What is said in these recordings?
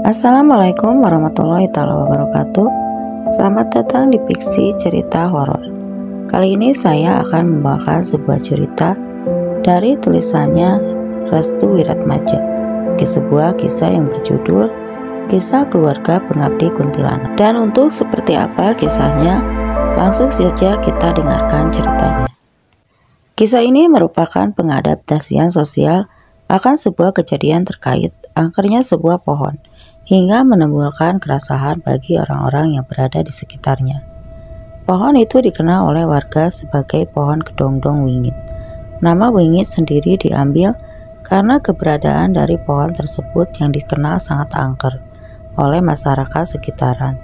Assalamualaikum warahmatullahi wabarakatuh. Selamat datang di Fiksi Cerita Horor. Kali ini saya akan membawakan sebuah cerita dari tulisannya Restu Wiratmaja, sebuah kisah yang berjudul Kisah Keluarga Pengabdi Kuntilanak. Dan untuk seperti apa kisahnya, langsung saja kita dengarkan ceritanya. Kisah ini merupakan pengadaptasian sosial akan sebuah kejadian terkait angkernya sebuah pohon, hingga menimbulkan keresahan bagi orang-orang yang berada di sekitarnya. Pohon itu dikenal oleh warga sebagai pohon kedongdong wingit. Nama wingit sendiri diambil karena keberadaan dari pohon tersebut yang dikenal sangat angker oleh masyarakat sekitaran.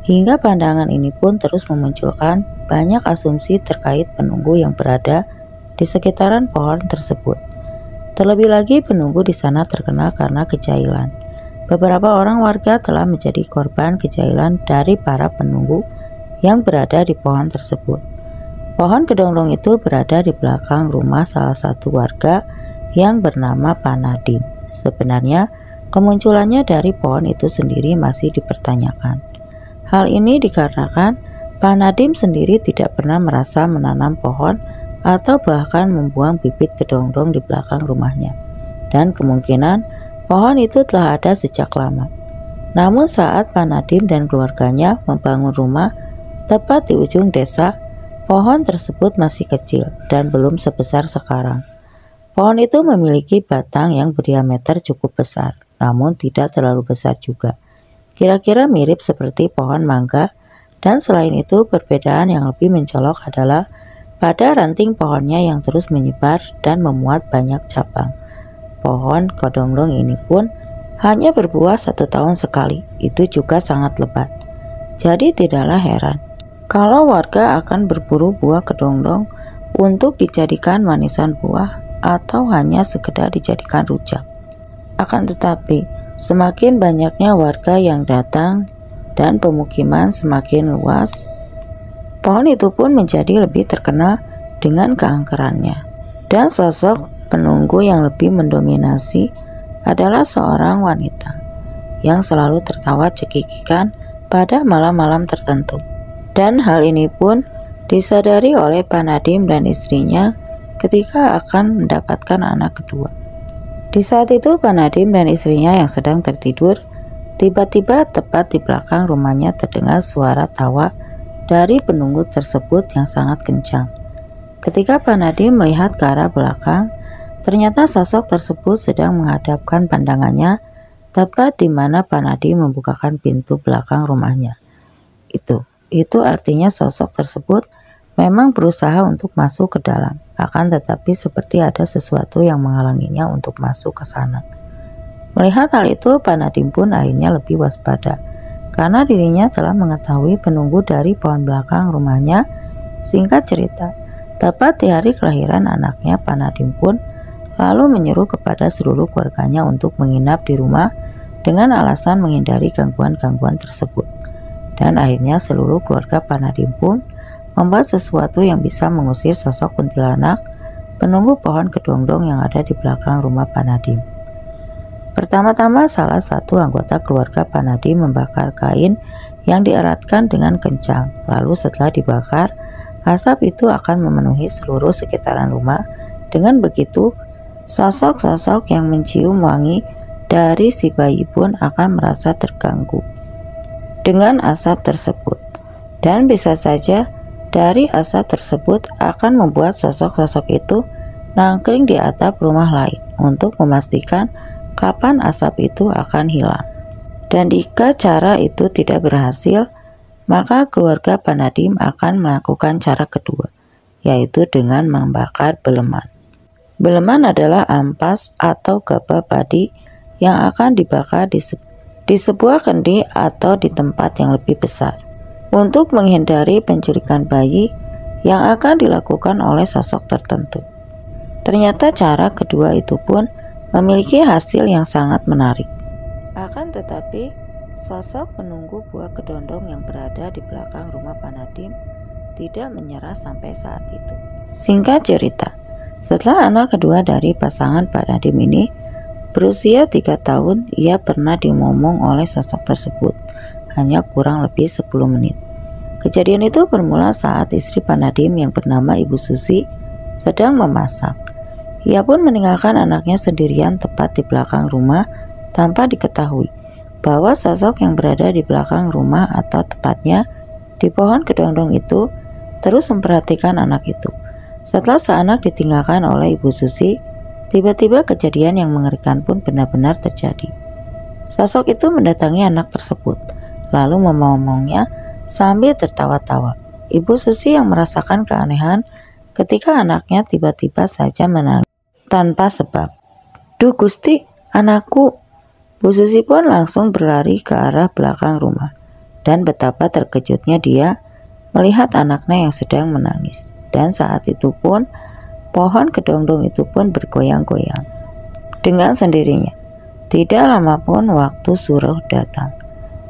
Hingga pandangan ini pun terus memunculkan banyak asumsi terkait penunggu yang berada di sekitaran pohon tersebut. Terlebih lagi penunggu di sana terkenal karena kejailan. Beberapa orang warga telah menjadi korban kejailan dari para penunggu yang berada di pohon tersebut. Pohon kedongdong itu berada di belakang rumah salah satu warga yang bernama Pak Nadim. Sebenarnya kemunculannya dari pohon itu sendiri masih dipertanyakan. Hal ini dikarenakan Pak Nadim sendiri tidak pernah merasa menanam pohon atau bahkan membuang bibit kedongdong di belakang rumahnya. Dan kemungkinan pohon itu telah ada sejak lama. Namun saat Pak Nadim dan keluarganya membangun rumah tepat di ujung desa, pohon tersebut masih kecil dan belum sebesar sekarang. Pohon itu memiliki batang yang berdiameter cukup besar, namun tidak terlalu besar juga. Kira-kira mirip seperti pohon mangga, dan selain itu perbedaan yang lebih mencolok adalah pada ranting pohonnya yang terus menyebar dan memuat banyak cabang. Pohon kedongdong ini pun hanya berbuah 1 tahun sekali, itu juga sangat lebat. Jadi tidaklah heran kalau warga akan berburu buah kedongdong untuk dijadikan manisan buah atau hanya sekedar dijadikan rujak. Akan tetapi, semakin banyaknya warga yang datang dan pemukiman semakin luas, pohon itu pun menjadi lebih terkenal dengan keangkerannya. Dan sosok penunggu yang lebih mendominasi adalah seorang wanita yang selalu tertawa cekikikan pada malam-malam tertentu. Dan hal ini pun disadari oleh Pak Nadim dan istrinya ketika akan mendapatkan anak kedua. Di saat itu Pak Nadim dan istrinya yang sedang tertidur, tiba-tiba tepat di belakang rumahnya terdengar suara tawa dari penunggu tersebut yang sangat kencang. Ketika Pak Nadim melihat ke arah belakang, ternyata sosok tersebut sedang menghadapkan pandangannya tepat di mana Pak Nadim membukakan pintu belakang rumahnya. Itu artinya sosok tersebut memang berusaha untuk masuk ke dalam, akan tetapi seperti ada sesuatu yang menghalanginya untuk masuk ke sana. Melihat hal itu, Pak Nadim pun akhirnya lebih waspada, karena dirinya telah mengetahui penunggu dari pohon belakang rumahnya. Singkat cerita, tepat di hari kelahiran anaknya, Pak Nadim pun lalu menyeru kepada seluruh keluarganya untuk menginap di rumah dengan alasan menghindari gangguan-gangguan tersebut. Dan akhirnya seluruh keluarga Pak Nadim pun membuat sesuatu yang bisa mengusir sosok kuntilanak penunggu pohon kedongdong yang ada di belakang rumah Pak Nadim. Pertama-tama salah satu anggota keluarga Pak Nadim membakar kain yang dieratkan dengan kencang. Lalu setelah dibakar, asap itu akan memenuhi seluruh sekitaran rumah. Dengan begitu, sosok-sosok yang mencium wangi dari si bayi pun akan merasa terganggu dengan asap tersebut. Dan bisa saja dari asap tersebut akan membuat sosok-sosok itu nangkring di atap rumah lain untuk memastikan kapan asap itu akan hilang. Dan jika cara itu tidak berhasil, maka keluarga Pak Nadim akan melakukan cara kedua, yaitu dengan membakar beleman. Beleman adalah ampas atau gabah padi yang akan dibakar di sebuah kendi atau di tempat yang lebih besar untuk menghindari penculikan bayi yang akan dilakukan oleh sosok tertentu. Ternyata cara kedua itu pun memiliki hasil yang sangat menarik. Akan tetapi, sosok penunggu buah kedondong yang berada di belakang rumah Pak Nadim tidak menyerah sampai saat itu. Singkat cerita, setelah anak kedua dari pasangan Pak Nadim ini Berusia 3 tahun, ia pernah dimomong oleh sosok tersebut, hanya kurang lebih 10 menit. Kejadian itu bermula saat istri Pak Nadim yang bernama Ibu Susi sedang memasak. Ia pun meninggalkan anaknya sendirian tepat di belakang rumah tanpa diketahui bahwa sosok yang berada di belakang rumah atau tepatnya di pohon kedondong itu terus memperhatikan anak itu. Setelah seanak ditinggalkan oleh Ibu Susi, tiba-tiba kejadian yang mengerikan pun benar-benar terjadi. Sosok itu mendatangi anak tersebut, lalu memomongnya sambil tertawa-tawa. Ibu Susi yang merasakan keanehan ketika anaknya tiba-tiba saja menangis tanpa sebab. "Duh Gusti, anakku!" Bu Susi pun langsung berlari ke arah belakang rumah, dan betapa terkejutnya dia melihat anaknya yang sedang menangis. Dan saat itu pun pohon kedondong itu pun bergoyang-goyang dengan sendirinya. Tidak lama pun waktu suruh datang,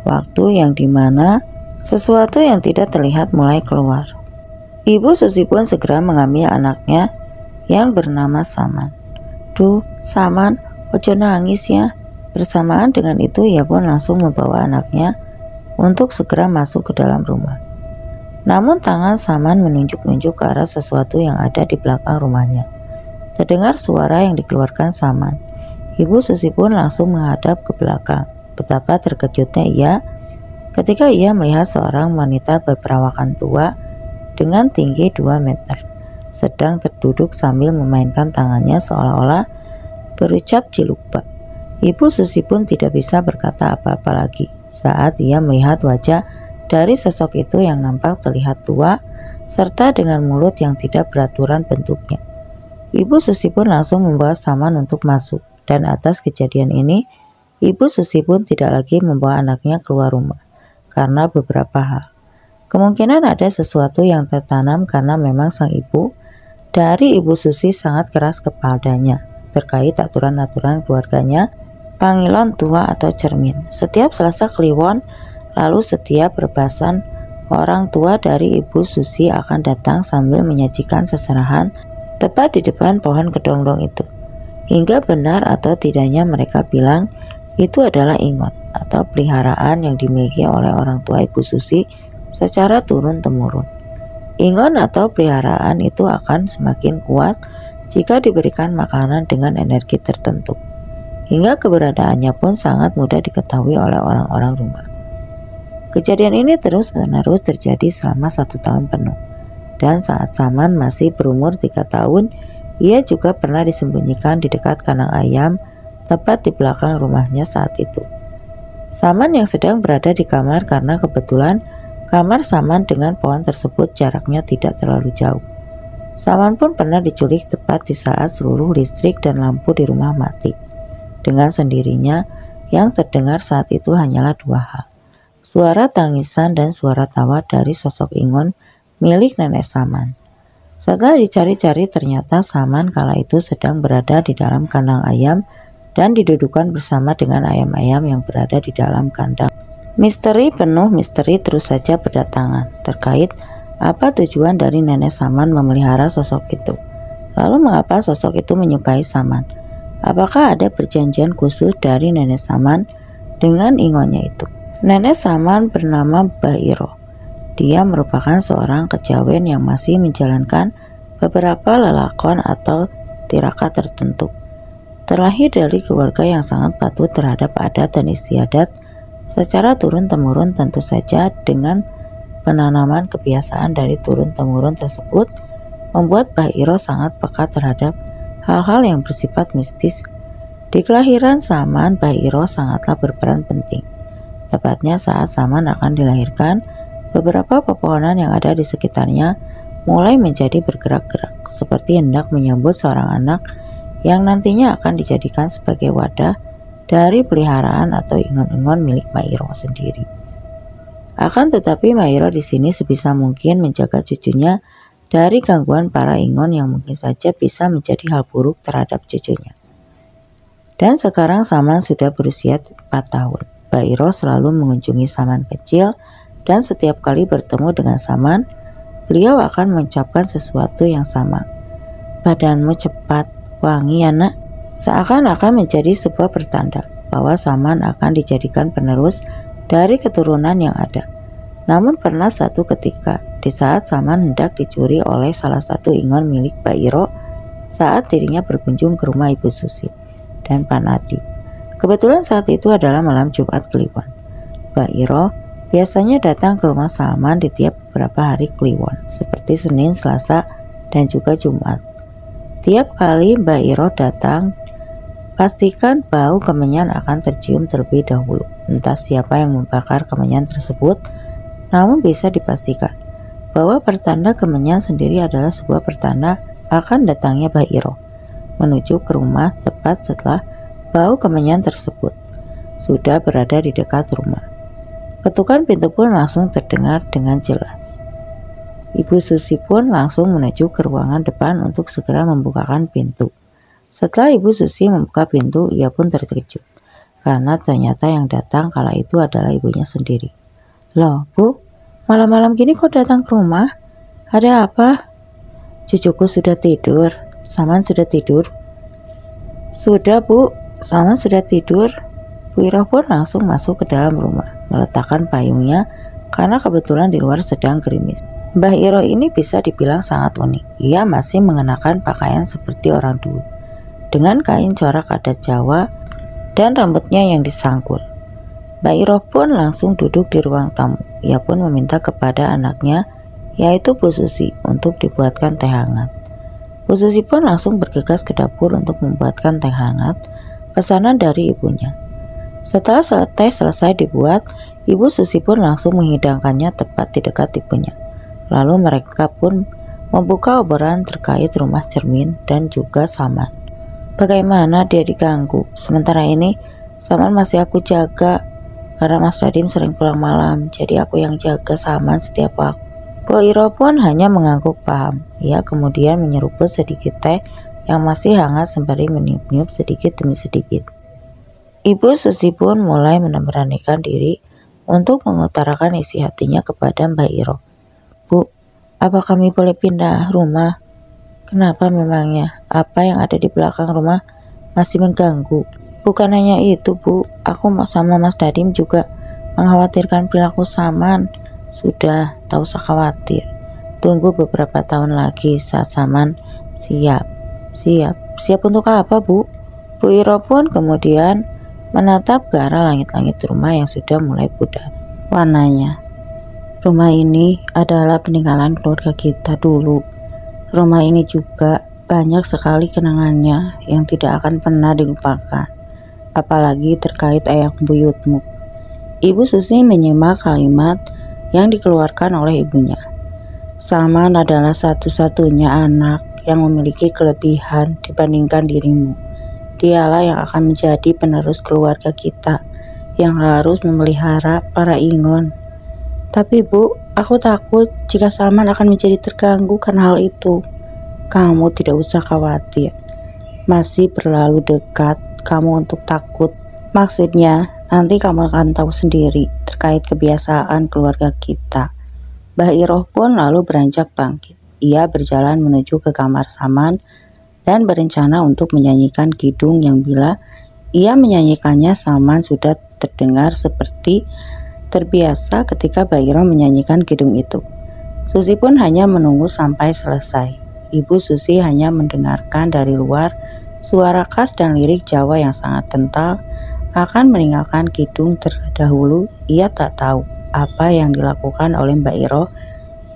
waktu yang dimana sesuatu yang tidak terlihat mulai keluar. Ibu Susi pun segera mengambil anaknya yang bernama Saman. "Duh, Saman, ojo nangis ya." Bersamaan dengan itu ia pun langsung membawa anaknya untuk segera masuk ke dalam rumah. Namun tangan Saman menunjuk-nunjuk ke arah sesuatu yang ada di belakang rumahnya. Terdengar suara yang dikeluarkan Saman. Ibu Susi pun langsung menghadap ke belakang. Betapa terkejutnya ia ketika ia melihat seorang wanita berperawakan tua dengan tinggi 2 meter sedang terduduk sambil memainkan tangannya seolah-olah berucap cilukba. Ibu Susi pun tidak bisa berkata apa-apa lagi saat ia melihat wajah dari sosok itu yang nampak terlihat tua serta dengan mulut yang tidak beraturan bentuknya. Ibu Susi pun langsung membawa Saman untuk masuk, dan atas kejadian ini Ibu Susi pun tidak lagi membawa anaknya keluar rumah karena beberapa hal. Kemungkinan ada sesuatu yang tertanam karena memang sang ibu dari Ibu Susi sangat keras kepadanya terkait aturan-aturan keluarganya, panggilan tua atau cermin. Setiap Selasa Kliwon, lalu setiap rebasan, orang tua dari Ibu Susi akan datang sambil menyajikan seserahan tepat di depan pohon kedondong itu. Hingga benar atau tidaknya mereka bilang itu adalah ingon atau peliharaan yang dimiliki oleh orang tua Ibu Susi secara turun-temurun. Ingon atau peliharaan itu akan semakin kuat jika diberikan makanan dengan energi tertentu, hingga keberadaannya pun sangat mudah diketahui oleh orang-orang rumah. Kejadian ini terus-menerus terjadi selama 1 tahun penuh, dan saat Saman masih berumur 3 tahun, ia juga pernah disembunyikan di dekat kandang ayam tepat di belakang rumahnya saat itu. Saman yang sedang berada di kamar karena kebetulan kamar Saman dengan pohon tersebut jaraknya tidak terlalu jauh. Saman pun pernah diculik tepat di saat seluruh listrik dan lampu di rumah mati. Dengan sendirinya, yang terdengar saat itu hanyalah 2 hal. Suara tangisan dan suara tawa dari sosok ingon milik nenek Saman. Setelah dicari-cari ternyata Saman kala itu sedang berada di dalam kandang ayam dan didudukan bersama dengan ayam-ayam yang berada di dalam kandang. Misteri penuh misteri terus saja berdatangan terkait apa tujuan dari nenek Saman memelihara sosok itu. Lalu mengapa sosok itu menyukai Saman? Apakah ada perjanjian khusus dari nenek Saman dengan ingonnya itu? Nenek Saman bernama Mbah Iro. Dia merupakan seorang kejawen yang masih menjalankan beberapa lelakon atau tirakat tertentu. Terlahir dari keluarga yang sangat patuh terhadap adat dan istiadat secara turun-temurun, tentu saja dengan penanaman kebiasaan dari turun-temurun tersebut membuat Mbah Iro sangat peka terhadap hal-hal yang bersifat mistis. Di kelahiran Saman, Mbah Iro sangatlah berperan penting. Tepatnya saat Saman akan dilahirkan, beberapa pepohonan yang ada di sekitarnya mulai menjadi bergerak-gerak, seperti hendak menyambut seorang anak yang nantinya akan dijadikan sebagai wadah dari peliharaan atau ingon-ingon milik Mbah Iro sendiri. Akan tetapi Mbah Iro di sini sebisa mungkin menjaga cucunya dari gangguan para ingon yang mungkin saja bisa menjadi hal buruk terhadap cucunya. Dan sekarang Saman sudah berusia 4 tahun. Mbah Iro selalu mengunjungi Saman kecil, dan setiap kali bertemu dengan Saman, beliau akan mengucapkan sesuatu yang sama. "Badanmu cepat, wangi ya nak." seakan-akan menjadi sebuah pertanda bahwa Saman akan dijadikan penerus dari keturunan yang ada. Namun pernah satu ketika, di saat Saman hendak dicuri oleh salah satu ingon milik Mbak Iro saat dirinya berkunjung ke rumah Ibu Susi dan Pak Nadiem. Kebetulan saat itu adalah malam Jumat Kliwon. Mbak Iro biasanya datang ke rumah Saman di tiap beberapa hari Kliwon, seperti Senin, Selasa, dan juga Jumat. Tiap kali Mbak Iro datang, pastikan bau kemenyan akan tercium terlebih dahulu. Entah siapa yang membakar kemenyan tersebut, namun bisa dipastikan bahwa pertanda kemenyan sendiri adalah sebuah pertanda akan datangnya Mbak Iro menuju ke rumah tepat setelah bau kemenyan tersebut sudah berada di dekat rumah. Ketukan pintu pun langsung terdengar dengan jelas. Ibu Susi pun langsung menuju ke ruangan depan untuk segera membukakan pintu. Setelah Ibu Susi membuka pintu, ia pun terkejut karena ternyata yang datang kala itu adalah ibunya sendiri. "Loh, Bu, malam-malam gini kok datang ke rumah? Ada apa?" "Cucuku sudah tidur. Saman sudah tidur?" "Sudah, Bu. Saman sudah tidur." Bu Iro pun langsung masuk ke dalam rumah, meletakkan payungnya karena kebetulan di luar sedang gerimis. Mbah Iro ini bisa dibilang sangat unik. Ia masih mengenakan pakaian seperti orang dulu, dengan kain corak adat Jawa dan rambutnya yang disangkul. Mbak Iro pun langsung duduk di ruang tamu. Ia pun meminta kepada anaknya, yaitu Bu Susi, untuk dibuatkan teh hangat. Bu Susi pun langsung bergegas ke dapur untuk membuatkan teh hangat pesanan dari ibunya. Setelah teh selesai dibuat, Ibu Susi pun langsung menghidangkannya tepat di dekat ibunya. Lalu mereka pun membuka obrolan terkait rumah cermin dan juga Saman. Bagaimana dia diganggu? Sementara ini Saman masih aku jaga karena Mas Nadiem sering pulang malam, jadi aku yang jaga Saman setiap waktu. Bu Iro pun hanya mengangguk paham. Ia kemudian menyeruput sedikit teh yang masih hangat sembari meniup-niup sedikit demi sedikit. Ibu Susi pun mulai memberanikan diri untuk mengutarakan isi hatinya kepada Mbak Iro. "Bu, apa kami boleh pindah rumah? Kenapa memangnya? Apa yang ada di belakang rumah masih mengganggu?" "Bukan hanya itu, Bu. Aku sama Mas Nadiem juga mengkhawatirkan perilaku Saman." "Sudah, tak usah khawatir. Tunggu beberapa tahun lagi saat Saman siap." Siap untuk apa, Bu?" Bu Iro pun kemudian menatap ke arah langit-langit rumah yang sudah mulai pudar warnanya. "Rumah ini adalah peninggalan keluarga kita dulu. Rumah ini juga banyak sekali kenangannya yang tidak akan pernah dilupakan. Apalagi terkait ayah buyutmu." Ibu Susi menyimak kalimat yang dikeluarkan oleh ibunya. "Saman adalah satu-satunya anak yang memiliki kelebihan dibandingkan dirimu. Dialah yang akan menjadi penerus keluarga kita yang harus memelihara para ingon. Tapi Bu, aku takut jika Saman akan menjadi terganggu karena hal itu." "Kamu tidak usah khawatir. Masih berlalu dekat kamu untuk takut. Maksudnya, nanti kamu akan tahu sendiri terkait kebiasaan keluarga kita." Mbah Iro pun lalu beranjak bangkit. Ia berjalan menuju ke kamar Saman dan berencana untuk menyanyikan kidung yang bila ia menyanyikannya Saman sudah terdengar seperti terbiasa ketika Mbak Iro menyanyikan kidung itu. Susi pun hanya menunggu sampai selesai. Ibu Susi hanya mendengarkan dari luar suara khas dan lirik Jawa yang sangat kental akan meninggalkan kidung terdahulu. Ia tak tahu apa yang dilakukan oleh Mbak Iro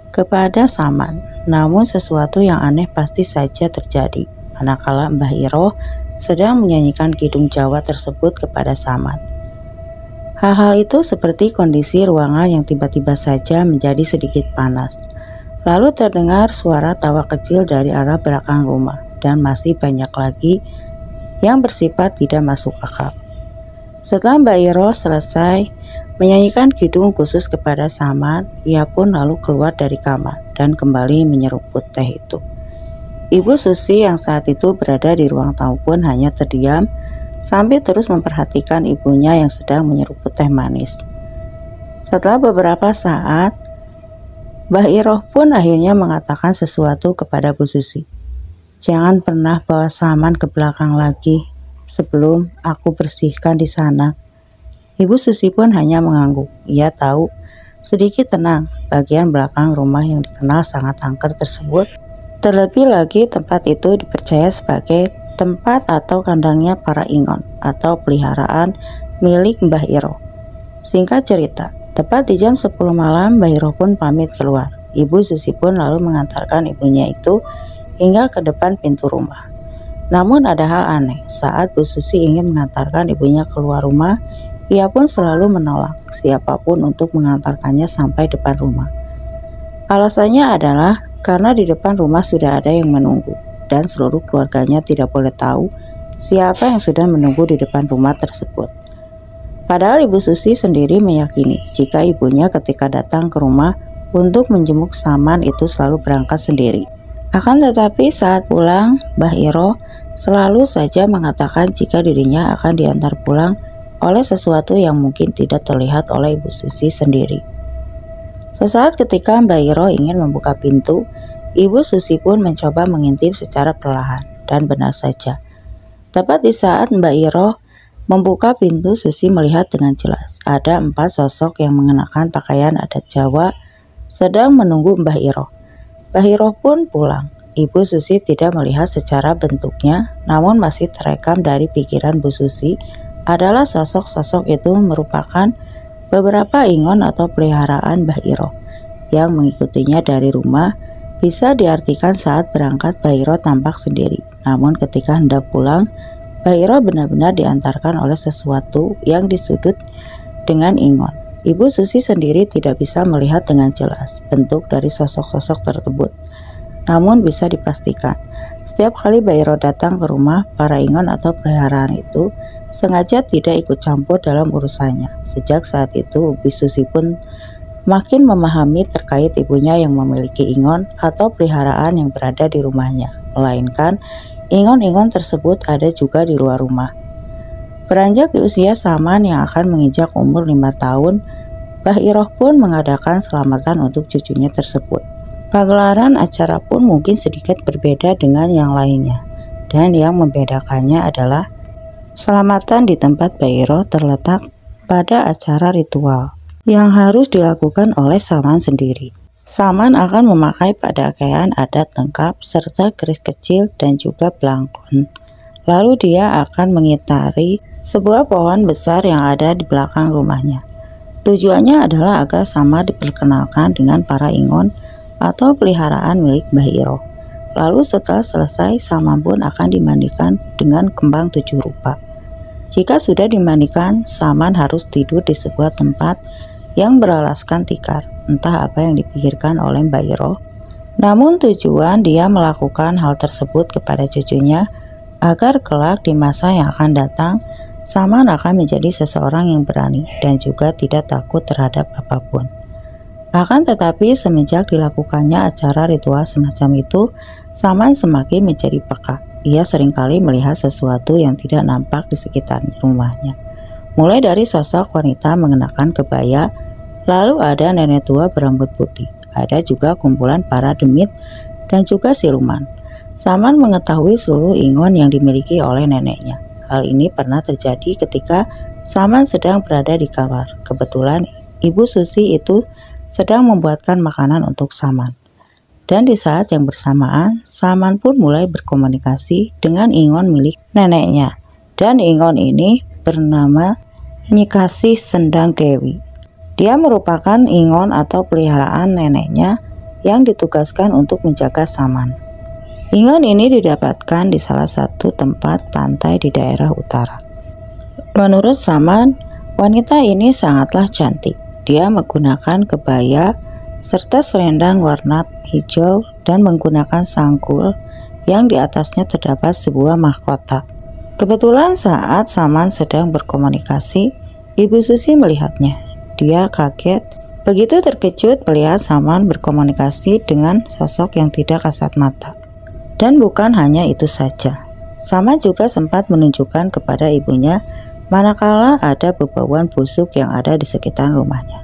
kepada Saman, namun sesuatu yang aneh pasti saja terjadi manakala Mbah Iro sedang menyanyikan kidung Jawa tersebut kepada Saman. Hal-hal itu seperti kondisi ruangan yang tiba-tiba saja menjadi sedikit panas. Lalu terdengar suara tawa kecil dari arah belakang rumah dan masih banyak lagi yang bersifat tidak masuk akal. Setelah Mbak Iro selesai menyanyikan kidung khusus kepada Saman, ia pun lalu keluar dari kamar dan kembali menyeruput teh itu. Ibu Susi yang saat itu berada di ruang tamu pun hanya terdiam sambil terus memperhatikan ibunya yang sedang menyeruput teh manis. Setelah beberapa saat, Mbah Iro pun akhirnya mengatakan sesuatu kepada Bu Susi. Jangan pernah bawa Saman ke belakang lagi sebelum aku bersihkan di sana. Ibu Susi pun hanya mengangguk. Ia tahu sedikit tenang bagian belakang rumah yang dikenal sangat angker tersebut. Terlebih lagi tempat itu dipercaya sebagai tempat atau kandangnya para ingon atau peliharaan milik Mbah Iro. Singkat cerita, tepat di jam 10 malam Mbah Iro pun pamit keluar. Ibu Susi pun lalu mengantarkan ibunya itu hingga ke depan pintu rumah. Namun ada hal aneh, saat Bu Susi ingin mengantarkan ibunya keluar rumah, ia pun selalu menolak siapapun untuk mengantarkannya sampai depan rumah. Alasannya adalah karena di depan rumah sudah ada yang menunggu dan seluruh keluarganya tidak boleh tahu siapa yang sudah menunggu di depan rumah tersebut. Padahal Ibu Susi sendiri meyakini jika ibunya ketika datang ke rumah untuk menjenguk Saman itu selalu berangkat sendiri. Akan tetapi saat pulang, Mbah Iro selalu saja mengatakan jika dirinya akan diantar pulang oleh sesuatu yang mungkin tidak terlihat oleh Ibu Susi sendiri. Sesaat ketika Mbah Iro ingin membuka pintu, Ibu Susi pun mencoba mengintip secara perlahan, dan benar saja. Tepat di saat Mbah Iro membuka pintu, Susi melihat dengan jelas ada 4 sosok yang mengenakan pakaian adat Jawa sedang menunggu Mbah Iro. Mbah Iro pun pulang. Ibu Susi tidak melihat secara bentuknya, namun masih terekam dari pikiran Bu Susi adalah sosok-sosok itu merupakan beberapa ingon atau peliharaan Mbah Iro yang mengikutinya dari rumah. Bisa diartikan saat berangkat Mbah Iro tampak sendiri, namun ketika hendak pulang, Mbah Iro benar-benar diantarkan oleh sesuatu yang disudut dengan ingon. Ibu Susi sendiri tidak bisa melihat dengan jelas bentuk dari sosok-sosok tersebut. Namun bisa dipastikan, setiap kali Mbah Iro datang ke rumah, para ingon atau peliharaan itu sengaja tidak ikut campur dalam urusannya. Sejak saat itu, Ibu Susi pun makin memahami terkait ibunya yang memiliki ingon atau peliharaan yang berada di rumahnya, melainkan ingon-ingon tersebut ada juga di luar rumah. Beranjak di usia Saman yang akan menginjak umur 5 tahun, Mbah Iro pun mengadakan selamatan untuk cucunya tersebut. Pagelaran acara pun mungkin sedikit berbeda dengan yang lainnya, dan yang membedakannya adalah selamatan di tempat Mbah Iro terletak pada acara ritual yang harus dilakukan oleh Saman sendiri. Saman akan memakai pakaian adat lengkap serta keris kecil dan juga belangkon. Lalu dia akan mengitari sebuah pohon besar yang ada di belakang rumahnya. Tujuannya adalah agar Saman diperkenalkan dengan para ingon atau peliharaan milik Mbah Iro. Lalu setelah selesai, Saman pun akan dimandikan dengan kembang 7 rupa. Jika sudah dimandikan, Saman harus tidur di sebuah tempat yang beralaskan tikar. Entah apa yang dipikirkan oleh Mbah Iro, namun tujuan dia melakukan hal tersebut kepada cucunya agar kelak di masa yang akan datang, Saman akan menjadi seseorang yang berani dan juga tidak takut terhadap apapun. Akan tetapi semenjak dilakukannya acara ritual semacam itu, Saman semakin menjadi peka. Ia seringkali melihat sesuatu yang tidak nampak di sekitar rumahnya. Mulai dari sosok wanita mengenakan kebaya, lalu ada nenek tua berambut putih, ada juga kumpulan para demit dan juga siluman. Saman mengetahui seluruh ingon yang dimiliki oleh neneknya. Hal ini pernah terjadi ketika Saman sedang berada di kamar. Kebetulan Ibu Susi itu sedang membuatkan makanan untuk Saman. Dan di saat yang bersamaan, Saman pun mulai berkomunikasi dengan ingon milik neneknya. Dan ingon ini bernama Nyi Kasih Sendang Dewi. Dia merupakan ingon atau peliharaan neneknya yang ditugaskan untuk menjaga Saman. Ingon ini didapatkan di salah satu tempat pantai di daerah utara. Menurut Saman, wanita ini sangatlah cantik. Dia menggunakan kebaya serta selendang warna hijau dan menggunakan sanggul yang di atasnya terdapat sebuah mahkota. Kebetulan saat Saman sedang berkomunikasi, Ibu Susi melihatnya. Dia kaget, begitu terkejut melihat Saman berkomunikasi dengan sosok yang tidak kasat mata. Dan bukan hanya itu saja, Saman juga sempat menunjukkan kepada ibunya manakala ada bebauan busuk yang ada di sekitar rumahnya.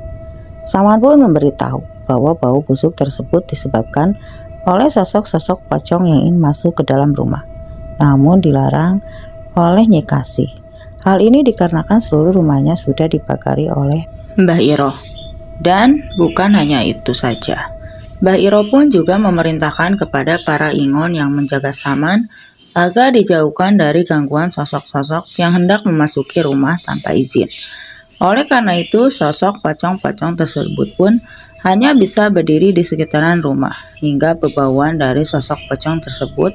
Saman pun memberitahu bahwa bau busuk tersebut disebabkan oleh sosok-sosok pocong yang ingin masuk ke dalam rumah, namun dilarang oleh Nyi Kasih. Hal ini dikarenakan seluruh rumahnya sudah dipagari oleh Mbah Iroh. Dan bukan hanya itu saja, Mbah Iroh pun juga memerintahkan kepada para ingon yang menjaga Saman agar dijauhkan dari gangguan sosok-sosok yang hendak memasuki rumah tanpa izin. Oleh karena itu, sosok pocong-pocong tersebut pun hanya bisa berdiri di sekitaran rumah, hingga bebauan dari sosok pocong tersebut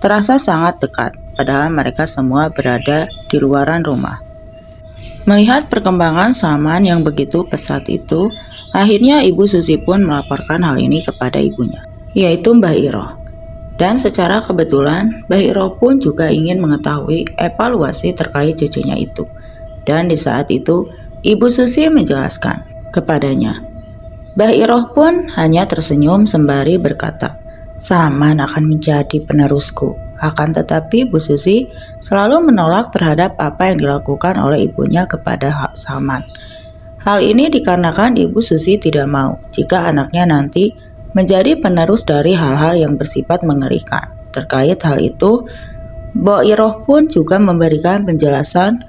terasa sangat dekat, padahal mereka semua berada di luaran rumah. Melihat perkembangan Saman yang begitu pesat itu, akhirnya Ibu Susi pun melaporkan hal ini kepada ibunya, yaitu Mbah Iroh. Dan secara kebetulan, Mbah Iroh pun juga ingin mengetahui evaluasi terkait cucunya itu. Dan di saat itu, Ibu Susi menjelaskan kepadanya. Mbah Iroh pun hanya tersenyum sembari berkata, Saman akan menjadi penerusku. Akan tetapi Bu Susi selalu menolak terhadap apa yang dilakukan oleh ibunya kepada Saman. Hal ini dikarenakan Ibu Susi tidak mau jika anaknya nanti menjadi penerus dari hal-hal yang bersifat mengerikan. Terkait hal itu, Mbah Iroh pun juga memberikan penjelasan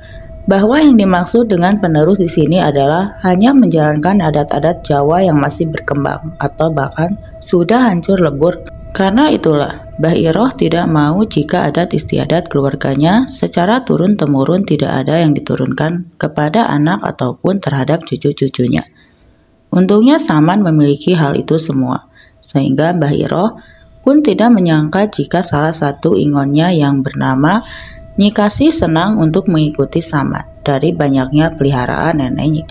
bahwa yang dimaksud dengan penerus di sini adalah hanya menjalankan adat-adat Jawa yang masih berkembang atau bahkan sudah hancur lebur. Karena itulah, Mbah Iroh tidak mau jika adat istiadat keluarganya secara turun-temurun tidak ada yang diturunkan kepada anak ataupun terhadap cucu-cucunya. Untungnya Saman memiliki hal itu semua, sehingga Mbah Iroh pun tidak menyangka jika salah satu ingonnya yang bernama Nyi Kasih senang untuk mengikuti Saman. Dari banyaknya peliharaan nenek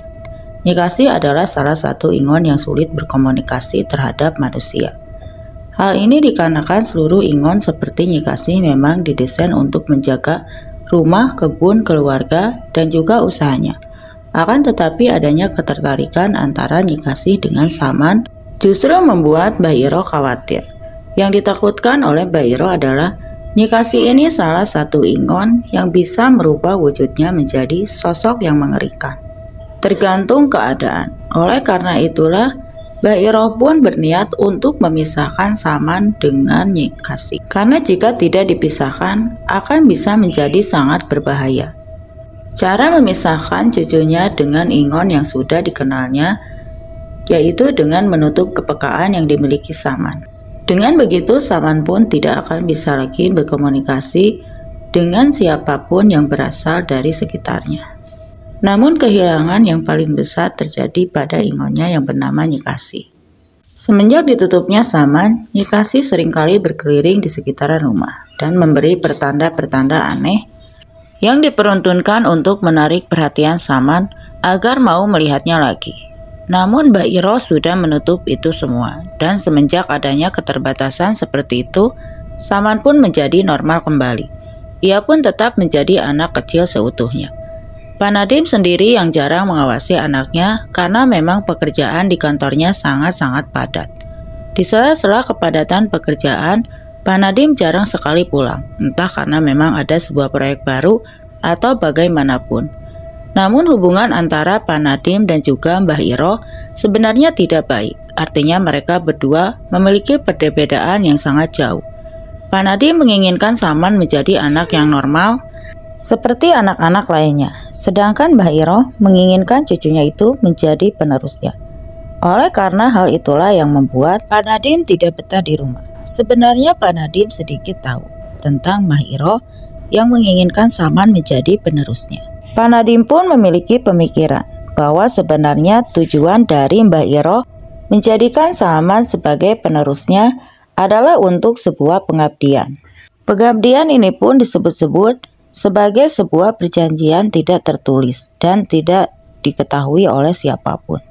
Nyi Kasih adalah salah satu ingon yang sulit berkomunikasi terhadap manusia. Hal ini dikarenakan seluruh ingon seperti Nyi Kasih memang didesain untuk menjaga rumah, kebun, keluarga, dan juga usahanya. Akan tetapi adanya ketertarikan antara Nyi Kasih dengan Saman justru membuat Mbah Iroh khawatir. Yang ditakutkan oleh Mbah Iroh adalah Nyi Kasih ini salah satu ingon yang bisa merubah wujudnya menjadi sosok yang mengerikan, tergantung keadaan. Oleh karena itulah, Mbah Iroh pun berniat untuk memisahkan Saman dengan Nyi Kasih. Karena jika tidak dipisahkan, akan bisa menjadi sangat berbahaya. Cara memisahkan cucunya dengan ingon yang sudah dikenalnya, yaitu dengan menutup kepekaan yang dimiliki Saman. Dengan begitu, Saman pun tidak akan bisa lagi berkomunikasi dengan siapapun yang berasal dari sekitarnya. Namun kehilangan yang paling besar terjadi pada ingonnya yang bernama Nyi Kasih. Semenjak ditutupnya Saman, Nyi Kasih seringkali berkeliling di sekitaran rumah dan memberi pertanda-pertanda aneh yang diperuntukkan untuk menarik perhatian Saman agar mau melihatnya lagi. Namun Mbah Iroh sudah menutup itu semua, dan semenjak adanya keterbatasan seperti itu, Saman pun menjadi normal kembali. Ia pun tetap menjadi anak kecil seutuhnya. Pak Nadim sendiri yang jarang mengawasi anaknya karena memang pekerjaan di kantornya sangat-sangat padat. Di sela-sela kepadatan pekerjaan, Pak Nadim jarang sekali pulang, entah karena memang ada sebuah proyek baru atau bagaimanapun. Namun hubungan antara Pak Nadim dan juga Mbah Iroh sebenarnya tidak baik. Artinya mereka berdua memiliki perbedaan yang sangat jauh. Pak Nadim menginginkan Saman menjadi anak yang normal seperti anak-anak lainnya, sedangkan Mbah Iroh menginginkan cucunya itu menjadi penerusnya. Oleh karena hal itulah yang membuat Pak Nadim tidak betah di rumah. Sebenarnya Pak Nadim sedikit tahu tentang Mbah Iroh yang menginginkan Saman menjadi penerusnya. Pak Nadim pun memiliki pemikiran bahwa sebenarnya tujuan dari Mbah Iroh menjadikan Saman sebagai penerusnya adalah untuk sebuah pengabdian. Pengabdian ini pun disebut-sebut sebagai sebuah perjanjian tidak tertulis dan tidak diketahui oleh siapapun,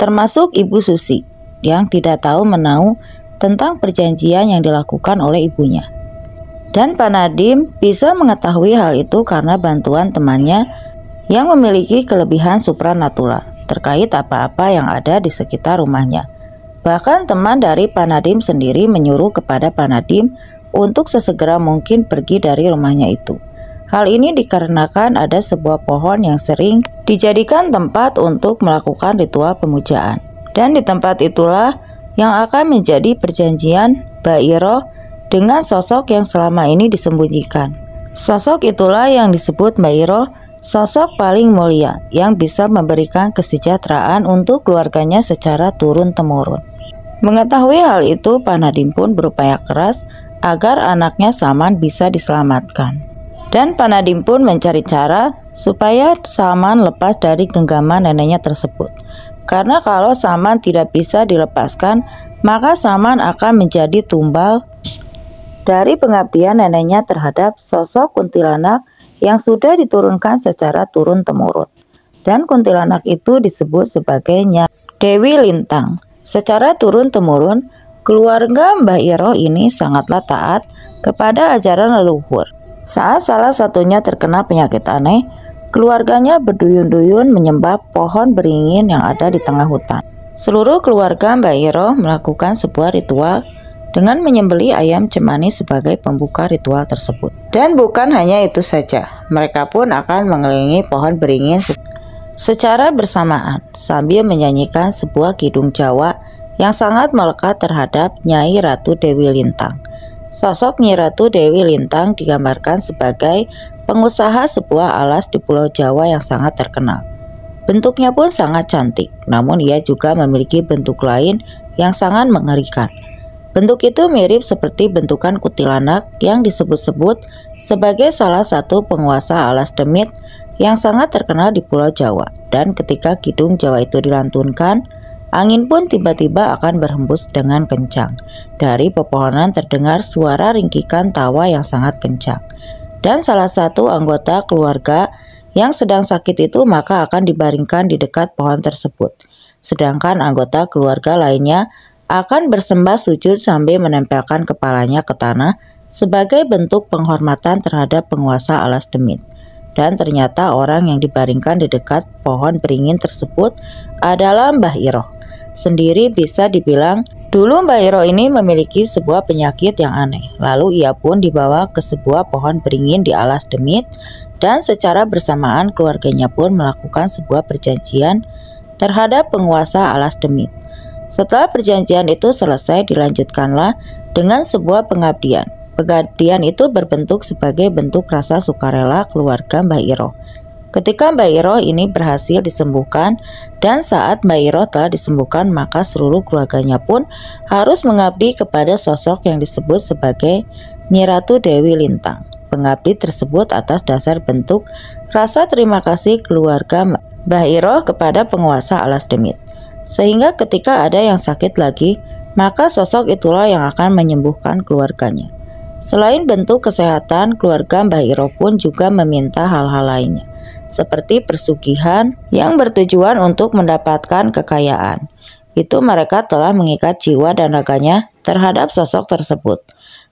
termasuk Ibu Susi yang tidak tahu menahu tentang perjanjian yang dilakukan oleh ibunya. Dan Pak Nadim bisa mengetahui hal itu karena bantuan temannya yang memiliki kelebihan supranatural terkait apa-apa yang ada di sekitar rumahnya. Bahkan teman dari Pak Nadim sendiri menyuruh kepada Pak Nadim untuk sesegera mungkin pergi dari rumahnya itu. Hal ini dikarenakan ada sebuah pohon yang sering dijadikan tempat untuk melakukan ritual pemujaan. Dan di tempat itulah yang akan menjadi perjanjian Mbak Iro dengan sosok yang selama ini disembunyikan. Sosok itulah yang disebut Mbak Iro, sosok paling mulia yang bisa memberikan kesejahteraan untuk keluarganya secara turun-temurun. Mengetahui hal itu, Pak Nadiem pun berupaya keras agar anaknya Saman bisa diselamatkan. Dan Pak Nadiem pun mencari cara supaya Saman lepas dari genggaman neneknya tersebut. Karena kalau Saman tidak bisa dilepaskan, maka Saman akan menjadi tumbal dari pengabdian neneknya terhadap sosok kuntilanak yang sudah diturunkan secara turun-temurun. Dan kuntilanak itu disebut sebagai Nyai Dewi Lintang. Secara turun-temurun, keluarga Mbah Iro ini sangatlah taat kepada ajaran leluhur. Saat salah satunya terkena penyakit aneh, keluarganya berduyun-duyun menyembah pohon beringin yang ada di tengah hutan. Seluruh keluarga Mbah Iro melakukan sebuah ritual dengan menyembelih ayam cemani sebagai pembuka ritual tersebut. Dan bukan hanya itu saja, mereka pun akan mengelilingi pohon beringin secara bersamaan sambil menyanyikan sebuah kidung Jawa yang sangat melekat terhadap Nyai Ratu Dewi Lintang. Sosok Nyai Ratu Dewi Lintang digambarkan sebagai pengusaha sebuah alas di Pulau Jawa yang sangat terkenal. Bentuknya pun sangat cantik, namun ia juga memiliki bentuk lain yang sangat mengerikan. Bentuk itu mirip seperti bentukan kuntilanak yang disebut-sebut sebagai salah satu penguasa alas demit yang sangat terkenal di Pulau Jawa. Dan ketika kidung Jawa itu dilantunkan, angin pun tiba-tiba akan berhembus dengan kencang. Dari pepohonan terdengar suara ringkikan tawa yang sangat kencang. Dan salah satu anggota keluarga yang sedang sakit itu maka akan dibaringkan di dekat pohon tersebut. Sedangkan anggota keluarga lainnya akan bersembah sujud sambil menempelkan kepalanya ke tanah sebagai bentuk penghormatan terhadap penguasa alas demit. Dan ternyata orang yang dibaringkan di dekat pohon beringin tersebut adalah Mbah Iro. Sendiri bisa dibilang, dulu Mbah Iro ini memiliki sebuah penyakit yang aneh. Lalu ia pun dibawa ke sebuah pohon beringin di alas demit, dan secara bersamaan keluarganya pun melakukan sebuah perjanjian terhadap penguasa alas demit. Setelah perjanjian itu selesai, dilanjutkanlah dengan sebuah pengabdian. Pengabdian itu berbentuk sebagai bentuk rasa sukarela keluarga Mbah Iro. Ketika Mbah Iro ini berhasil disembuhkan, dan saat Mbah Iro telah disembuhkan, maka seluruh keluarganya pun harus mengabdi kepada sosok yang disebut sebagai Nyai Ratu Dewi Lintang. Pengabdi tersebut atas dasar bentuk rasa terima kasih keluarga Mbah Iro kepada penguasa alas demit. Sehingga ketika ada yang sakit lagi, maka sosok itulah yang akan menyembuhkan keluarganya. Selain bentuk kesehatan, keluarga Mbah Iro pun juga meminta hal-hal lainnya, seperti persugihan yang bertujuan untuk mendapatkan kekayaan. Itu mereka telah mengikat jiwa dan raganya terhadap sosok tersebut.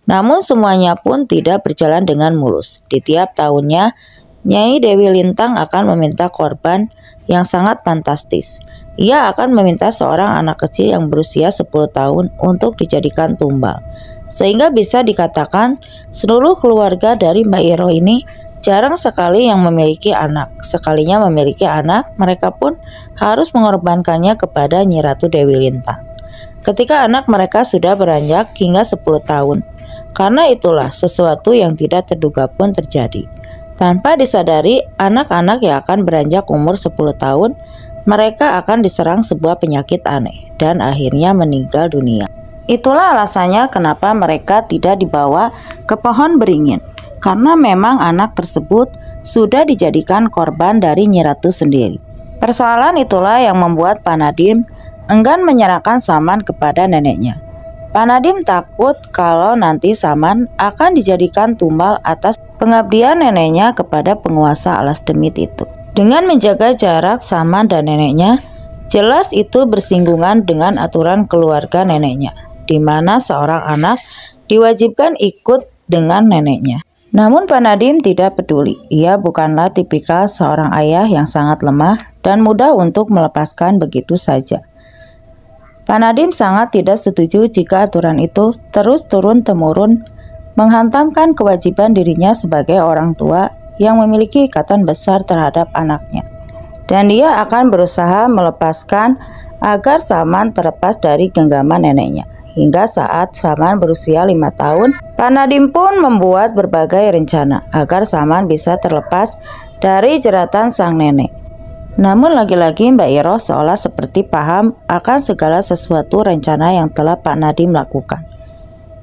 Namun semuanya pun tidak berjalan dengan mulus. Di tiap tahunnya, Nyai Dewi Lintang akan meminta korban yang sangat fantastis. Ia akan meminta seorang anak kecil yang berusia 10 tahun untuk dijadikan tumbal. Sehingga bisa dikatakan seluruh keluarga dari Mbah Iro ini jarang sekali yang memiliki anak. Sekalinya memiliki anak, mereka pun harus mengorbankannya kepada Nyai Ratu Dewi Lintang. Ketika anak mereka sudah beranjak hingga 10 tahun. Karena itulah sesuatu yang tidak terduga pun terjadi. Tanpa disadari, anak-anak yang akan beranjak umur 10 tahun, mereka akan diserang sebuah penyakit aneh dan akhirnya meninggal dunia. Itulah alasannya kenapa mereka tidak dibawa ke pohon beringin, karena memang anak tersebut sudah dijadikan korban dari Nyai Ratu sendiri. Persoalan itulah yang membuat Pak Nadiem enggan menyerahkan Saman kepada neneknya. Pak Nadiem takut kalau nanti Saman akan dijadikan tumbal atas pengabdian neneknya kepada penguasa alas demit itu. Dengan menjaga jarak Saman dan neneknya, jelas itu bersinggungan dengan aturan keluarga neneknya, di mana seorang anak diwajibkan ikut dengan neneknya. Namun Pak Nadiem tidak peduli. Ia bukanlah tipikal seorang ayah yang sangat lemah dan mudah untuk melepaskan begitu saja. Pak Nadiem sangat tidak setuju jika aturan itu terus turun-temurun menghantamkan kewajiban dirinya sebagai orang tua yang memiliki ikatan besar terhadap anaknya. Dan dia akan berusaha melepaskan agar Saman terlepas dari genggaman neneknya. Hingga saat Saman berusia 5 tahun, Pak Nadim pun membuat berbagai rencana agar Saman bisa terlepas dari jeratan sang nenek. Namun lagi-lagi Mbak Iroh seolah seperti paham akan segala sesuatu rencana yang telah Pak Nadim lakukan.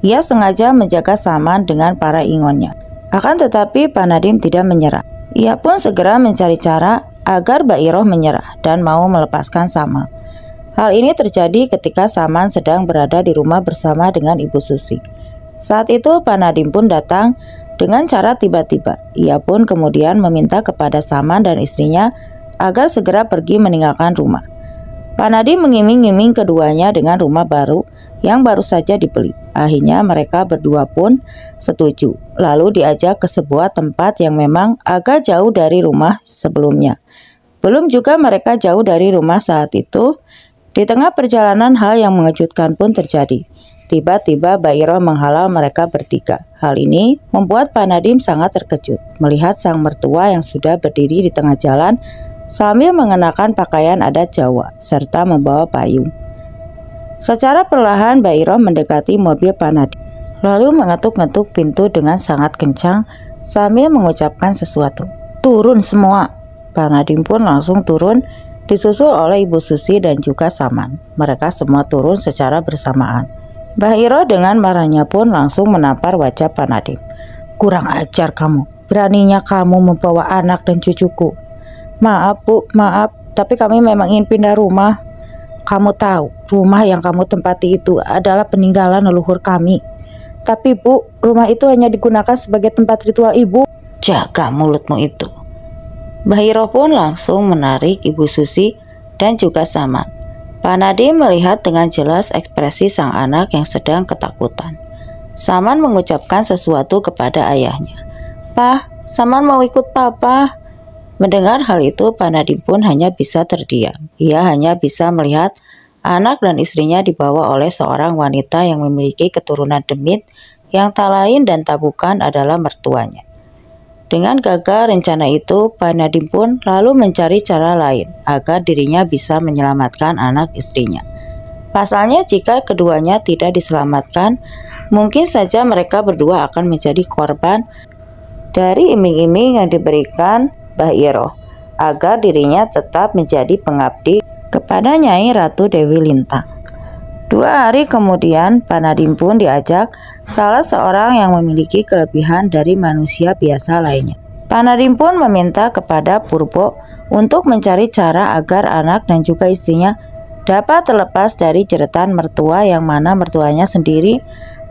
Ia sengaja menjaga Saman dengan para ingonnya. Akan tetapi Pak Nadim tidak menyerah. Ia pun segera mencari cara agar Mbak Iroh menyerah dan mau melepaskan Saman. Hal ini terjadi ketika Saman sedang berada di rumah bersama dengan Ibu Susi. Saat itu Pak Nadim pun datang dengan cara tiba-tiba. Ia pun kemudian meminta kepada Saman dan istrinya agar segera pergi meninggalkan rumah. Pak Nadim mengiming-iming keduanya dengan rumah baru yang baru saja dibeli. Akhirnya mereka berdua pun setuju, lalu diajak ke sebuah tempat yang memang agak jauh dari rumah sebelumnya. Belum juga mereka jauh dari rumah saat itu, di tengah perjalanan hal yang mengejutkan pun terjadi. Tiba-tiba Mbak Iroh menghalau mereka bertiga. Hal ini membuat Pak Nadim sangat terkejut melihat sang mertua yang sudah berdiri di tengah jalan sambil mengenakan pakaian adat Jawa serta membawa payung. Secara perlahan Mbak Iroh mendekati mobil Pak Nadim, lalu mengetuk-ngetuk pintu dengan sangat kencang sambil mengucapkan sesuatu. "Turun semua!" Pak Nadim pun langsung turun, disusul oleh Ibu Susi dan juga Saman. Mereka semua turun secara bersamaan. Mbak Iroh dengan marahnya pun langsung menampar wajah Pak Nadim. "Kurang ajar kamu, beraninya kamu membawa anak dan cucuku. Maaf Bu, maaf, tapi kami memang ingin pindah rumah. Kamu tahu, rumah yang kamu tempati itu adalah peninggalan leluhur kami. Tapi Bu, rumah itu hanya digunakan sebagai tempat ritual Ibu." "Jaga mulutmu itu." Mbak Iroh pun langsung menarik Ibu Susi dan juga Saman. Pak Nadim melihat dengan jelas ekspresi sang anak yang sedang ketakutan. Saman mengucapkan sesuatu kepada ayahnya. "Pak, Saman mau ikut Papa." Mendengar hal itu, Pak Nadim pun hanya bisa terdiam. Ia hanya bisa melihat anak dan istrinya dibawa oleh seorang wanita yang memiliki keturunan demit yang tak lain dan tak bukan adalah mertuanya. Dengan gagal rencana itu, Pak Nadim pun lalu mencari cara lain agar dirinya bisa menyelamatkan anak istrinya. Pasalnya jika keduanya tidak diselamatkan, mungkin saja mereka berdua akan menjadi korban dari iming-iming yang diberikan Mbak Iroh agar dirinya tetap menjadi pengabdi kepada Nyai Ratu Dewi Lintang. 2 hari kemudian Pak Nadim pun diajak salah seorang yang memiliki kelebihan dari manusia biasa lainnya. Pak Nadim pun meminta kepada Purbo untuk mencari cara agar anak dan juga istrinya dapat terlepas dari jeratan mertua yang mana mertuanya sendiri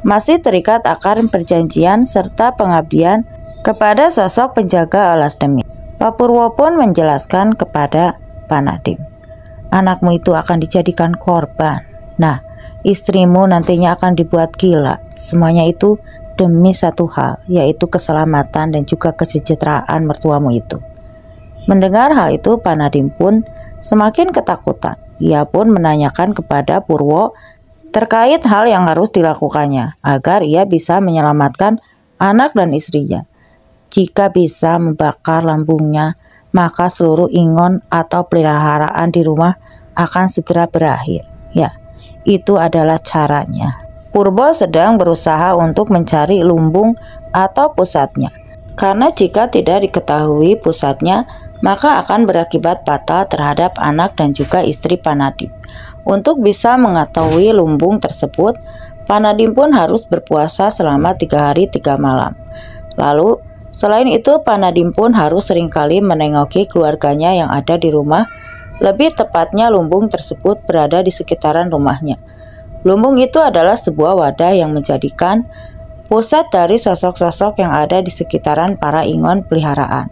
masih terikat akan perjanjian serta pengabdian kepada sosok penjaga alas demit. Pak Purwo pun menjelaskan kepada Pak Nadim, "Anakmu itu akan dijadikan korban. Nah, istrimu nantinya akan dibuat gila. Semuanya itu demi satu hal, yaitu keselamatan dan juga kesejahteraan mertuamu itu." Mendengar hal itu, Pak Nadim pun semakin ketakutan. Ia pun menanyakan kepada Purwo terkait hal yang harus dilakukannya agar ia bisa menyelamatkan anak dan istrinya. Jika bisa membakar lambungnya, maka seluruh ingon atau peliharaan di rumah akan segera berakhir. Ya, itu adalah caranya. Purbo sedang berusaha untuk mencari lumbung atau pusatnya. Karena jika tidak diketahui pusatnya, maka akan berakibat fatal terhadap anak dan juga istri Pak Nadim. Untuk bisa mengetahui lumbung tersebut, Pak Nadim pun harus berpuasa selama 3 hari 3 malam. Lalu selain itu, Pak Nadim pun harus seringkali menengoki keluarganya yang ada di rumah. Lebih tepatnya lumbung tersebut berada di sekitaran rumahnya. Lumbung itu adalah sebuah wadah yang menjadikan pusat dari sosok-sosok yang ada di sekitaran para ingon peliharaan.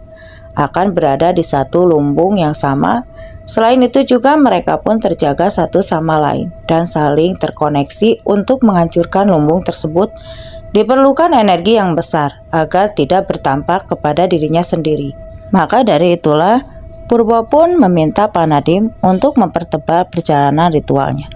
Akan berada di satu lumbung yang sama. Selain itu juga mereka pun terjaga satu sama lain dan saling terkoneksi. Untuk menghancurkan lumbung tersebut diperlukan energi yang besar agar tidak bertampak kepada dirinya sendiri. Maka dari itulah Purbo pun meminta Pak Nadim untuk mempertebal perjalanan ritualnya.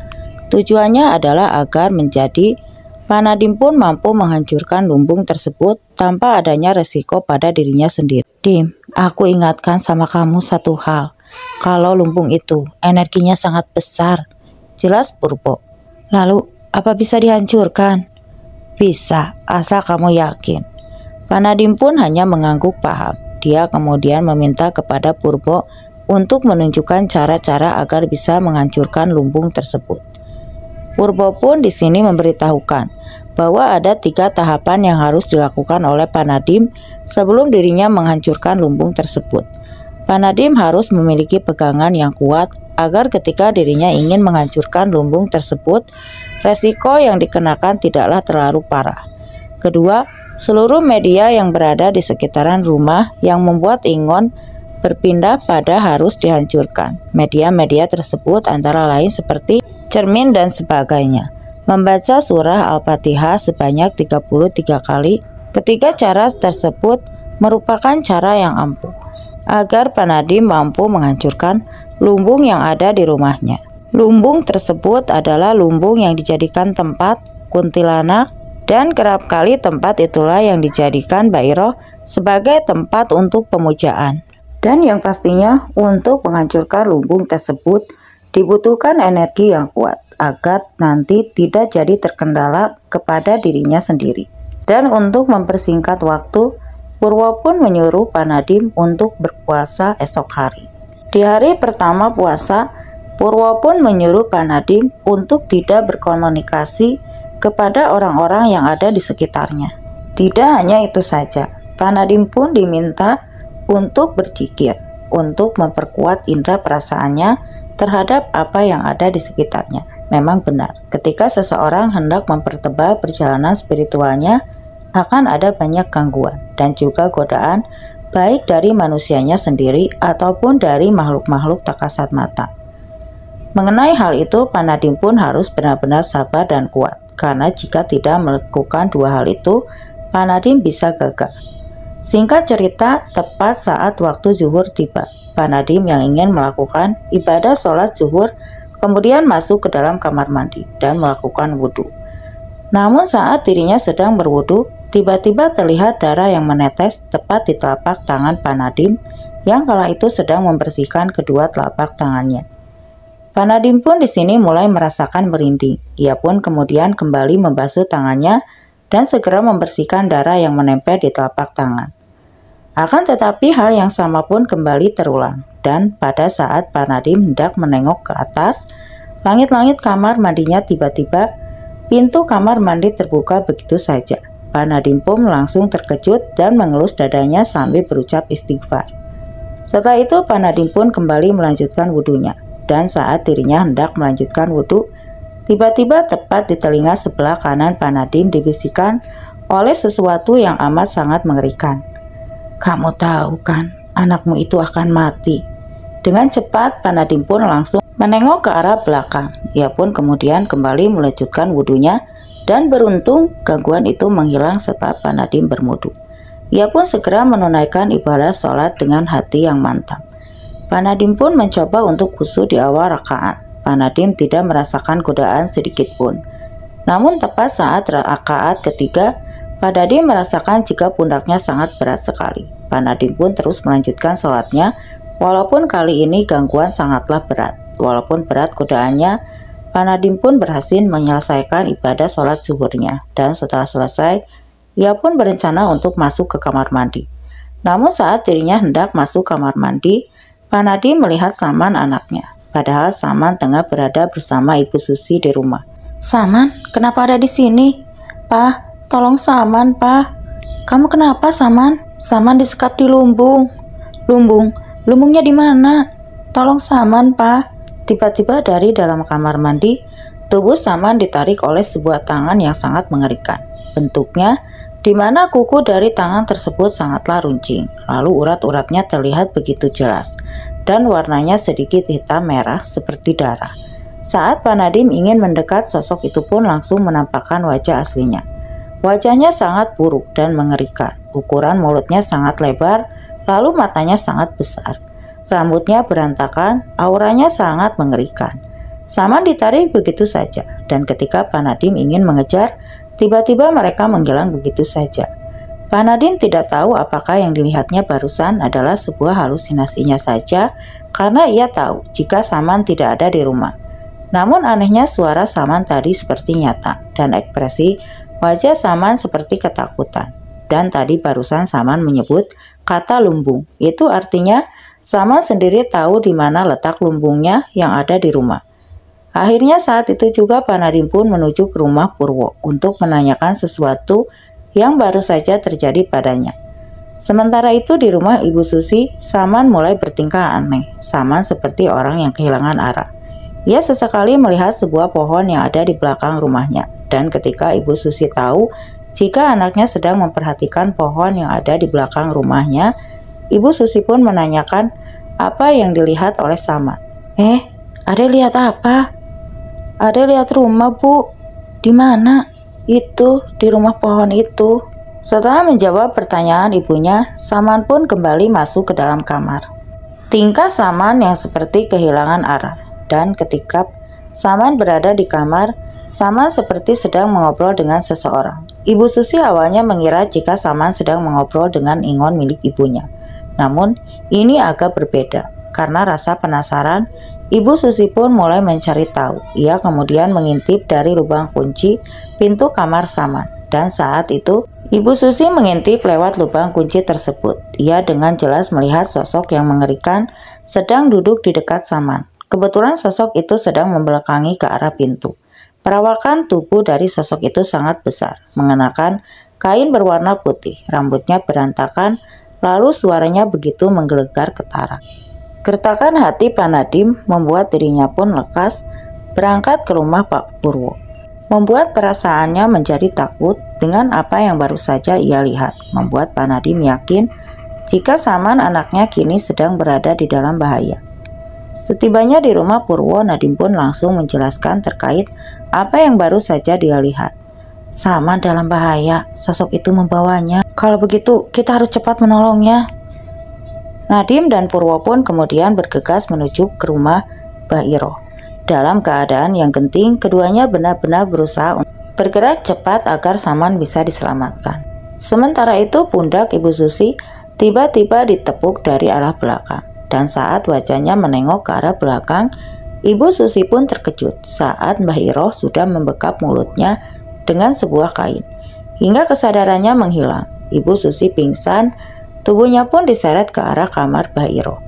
Tujuannya adalah agar menjadi Pak Nadim pun mampu menghancurkan lumbung tersebut tanpa adanya resiko pada dirinya sendiri. "Dim, aku ingatkan sama kamu satu hal. kalau lumbung itu energinya sangat besar, jelas Purbo. Lalu, apa bisa dihancurkan? Bisa, asal kamu yakin. Pak Nadiem pun hanya mengangguk paham. Dia kemudian meminta kepada Purbo untuk menunjukkan cara-cara agar bisa menghancurkan lumbung tersebut. Purbo pun di sini memberitahukan bahwa ada 3 tahapan yang harus dilakukan oleh Pak Nadiem sebelum dirinya menghancurkan lumbung tersebut. Pak Nadiem harus memiliki pegangan yang kuat agar ketika dirinya ingin menghancurkan lumbung tersebut, resiko yang dikenakan tidaklah terlalu parah. Kedua, seluruh media yang berada di sekitaran rumah yang membuat ingon berpindah pada harus dihancurkan. Media-media tersebut antara lain seperti cermin dan sebagainya. Membaca surah Al-Fatihah sebanyak 33 kali. Ketiga cara tersebut merupakan cara yang ampuh agar Pak Nadiem mampu menghancurkan lumbung yang ada di rumahnya. Lumbung tersebut adalah lumbung yang dijadikan tempat kuntilanak, dan kerap kali tempat itulah yang dijadikan Mbak Iro sebagai tempat untuk pemujaan. Dan yang pastinya untuk menghancurkan lumbung tersebut dibutuhkan energi yang kuat agar nanti tidak jadi terkendala kepada dirinya sendiri. Dan untuk mempersingkat waktu, Purwo pun menyuruh Pak Nadiem untuk berpuasa esok hari. Di hari pertama puasa, Purwo pun menyuruh Pak Nadiem untuk tidak berkomunikasi kepada orang-orang yang ada di sekitarnya. Tidak hanya itu saja, Pak Nadiem pun diminta untuk berzikir, untuk memperkuat indera perasaannya terhadap apa yang ada di sekitarnya. Memang benar, ketika seseorang hendak mempertebal perjalanan spiritualnya, akan ada banyak gangguan dan juga godaan, baik dari manusianya sendiri ataupun dari makhluk-makhluk tak kasat mata. Mengenai hal itu, Pak Nadiem pun harus benar-benar sabar dan kuat, karena jika tidak melakukan 2 hal itu, Pak Nadiem bisa gagal. Singkat cerita, tepat saat waktu zuhur tiba, Pak Nadiem yang ingin melakukan ibadah sholat zuhur kemudian masuk ke dalam kamar mandi dan melakukan wudhu. Namun saat dirinya sedang berwudhu, tiba-tiba terlihat darah yang menetes tepat di telapak tangan Pak Nadiem yang kala itu sedang membersihkan kedua telapak tangannya. Pak Nadiem pun di sini mulai merasakan merinding. Ia pun kemudian kembali membasuh tangannya dan segera membersihkan darah yang menempel di telapak tangan. Akan tetapi hal yang sama pun kembali terulang, dan pada saat Pak Nadiem hendak menengok ke atas, langit-langit kamar mandinya tiba-tiba pintu kamar mandi terbuka begitu saja. Pak Nadiem pun langsung terkejut dan mengelus dadanya sambil berucap istighfar. Setelah itu Pak Nadiem pun kembali melanjutkan wudhunya, dan saat dirinya hendak melanjutkan wudhu, tiba-tiba tepat di telinga sebelah kanan Pak Nadiem dibisikkan oleh sesuatu yang amat sangat mengerikan. "Kamu tahu kan, anakmu itu akan mati." Dengan cepat Pak Nadiem pun langsung menengok ke arah belakang. Ia pun kemudian kembali melanjutkan wudhunya, dan beruntung gangguan itu menghilang setelah Pak Nadiem berwudhu. Ia pun segera menunaikan ibadah sholat dengan hati yang mantap. Pak Nadiem pun mencoba untuk khusyuk di awal rakaat. Pak Nadiem tidak merasakan godaan sedikit pun. Namun tepat saat rakaat ketiga, Pak Nadiem merasakan jika pundaknya sangat berat sekali. Pak Nadiem pun terus melanjutkan sholatnya, walaupun kali ini gangguan sangatlah berat. Walaupun berat godaannya, Pak Nadiem pun berhasil menyelesaikan ibadah sholat zuhurnya. Dan setelah selesai, ia pun berencana untuk masuk ke kamar mandi. Namun saat dirinya hendak masuk kamar mandi, Pak Nadiem melihat Saman anaknya. Padahal Saman tengah berada bersama Ibu Susi di rumah. "Saman, kenapa ada di sini?" "Pak, tolong Saman, Pak." "Kamu kenapa, Saman?" "Saman disekap di lumbung." Lumbungnya di mana?" "Tolong Saman, Pak." Tiba-tiba dari dalam kamar mandi, tubuh Saman ditarik oleh sebuah tangan yang sangat mengerikan. Bentuknya, di mana kuku dari tangan tersebut sangatlah runcing, lalu urat-uratnya terlihat begitu jelas, dan warnanya sedikit hitam merah seperti darah. Saat Pak Nadiem ingin mendekat, sosok itu pun langsung menampakkan wajah aslinya. Wajahnya sangat buruk dan mengerikan. Ukuran mulutnya sangat lebar, lalu matanya sangat besar. Rambutnya berantakan, auranya sangat mengerikan. Saman ditarik begitu saja, dan ketika Pak Nadiem ingin mengejar, tiba-tiba mereka menghilang begitu saja. Pak Nadim tidak tahu apakah yang dilihatnya barusan adalah sebuah halusinasinya saja, karena ia tahu jika Saman tidak ada di rumah. Namun anehnya suara Saman tadi seperti nyata, dan ekspresi wajah Saman seperti ketakutan. Dan tadi barusan Saman menyebut kata lumbung. Itu artinya Saman sendiri tahu di mana letak lumbungnya yang ada di rumah. Akhirnya saat itu juga Pak Nadim pun menuju ke rumah Purwo untuk menanyakan sesuatu yang baru saja terjadi padanya. Sementara itu di rumah Ibu Susi, Saman mulai bertingkah aneh. Saman seperti orang yang kehilangan arah. Ia sesekali melihat sebuah pohon yang ada di belakang rumahnya, dan ketika Ibu Susi tahu jika anaknya sedang memperhatikan pohon yang ada di belakang rumahnya, Ibu Susi pun menanyakan apa yang dilihat oleh Saman. Ade lihat apa? Ade lihat rumah, Bu. Di mana? Itu, di rumah pohon itu. Setelah menjawab pertanyaan ibunya, Saman pun kembali masuk ke dalam kamar. Tingkah Saman yang seperti kehilangan arah. Dan ketika Saman berada di kamar, Saman seperti sedang mengobrol dengan seseorang. Ibu Susi awalnya mengira jika Saman sedang mengobrol dengan ingon milik ibunya. Namun, ini agak berbeda. Karena rasa penasaran, Ibu Susi pun mulai mencari tahu. Ia kemudian mengintip dari lubang kunci pintu kamar Saman. Dan saat itu, Ibu Susi mengintip lewat lubang kunci tersebut. Ia dengan jelas melihat sosok yang mengerikan sedang duduk di dekat Saman. Kebetulan sosok itu sedang membelakangi ke arah pintu. Perawakan tubuh dari sosok itu sangat besar, mengenakan kain berwarna putih, rambutnya berantakan, lalu suaranya begitu menggelegar ketara. Gertakan hati Pak Nadim membuat dirinya pun lekas berangkat ke rumah Pak Purwo. Membuat perasaannya menjadi takut dengan apa yang baru saja ia lihat, membuat Pak Nadim yakin jika Saman anaknya kini sedang berada di dalam bahaya. Setibanya di rumah Purwo, Nadim pun langsung menjelaskan terkait apa yang baru saja dia lihat. Saman dalam bahaya, sosok itu membawanya. Kalau begitu, kita harus cepat menolongnya. Nadim dan Purwo pun kemudian bergegas menuju ke rumah Mbah Iro. Dalam keadaan yang genting, keduanya benar-benar berusaha untuk bergerak cepat agar Saman bisa diselamatkan. Sementara itu, pundak Ibu Susi tiba-tiba ditepuk dari arah belakang. Dan saat wajahnya menengok ke arah belakang, Ibu Susi pun terkejut saat Mbah Iro sudah membekap mulutnya dengan sebuah kain. Hingga kesadarannya menghilang. Ibu Susi pingsan, tubuhnya pun diseret ke arah kamar Mbah Iro.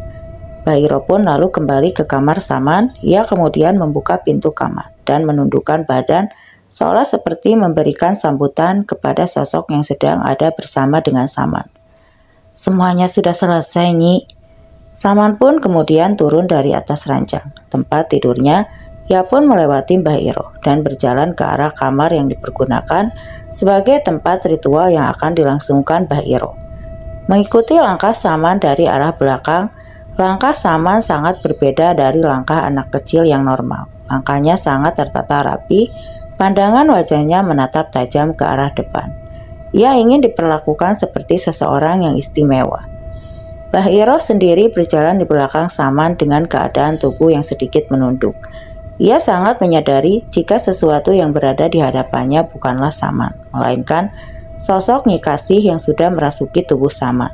Mbah Iro pun lalu kembali ke kamar Saman. Ia kemudian membuka pintu kamar dan menundukkan badan seolah seperti memberikan sambutan kepada sosok yang sedang ada bersama dengan Saman. Semuanya sudah selesai, Nyi. Saman pun kemudian turun dari atas ranjang tempat tidurnya. Ia pun melewati Mbah Iro dan berjalan ke arah kamar yang dipergunakan sebagai tempat ritual yang akan dilangsungkan Mbah Iro. Mengikuti langkah Saman dari arah belakang, langkah Saman sangat berbeda dari langkah anak kecil yang normal. Langkahnya sangat tertata rapi, pandangan wajahnya menatap tajam ke arah depan. Ia ingin diperlakukan seperti seseorang yang istimewa. Mbah Iro sendiri berjalan di belakang Saman dengan keadaan tubuh yang sedikit menunduk. Ia sangat menyadari jika sesuatu yang berada di hadapannya bukanlah Saman, melainkan sosok Nyi Kasih yang sudah merasuki tubuh Saman.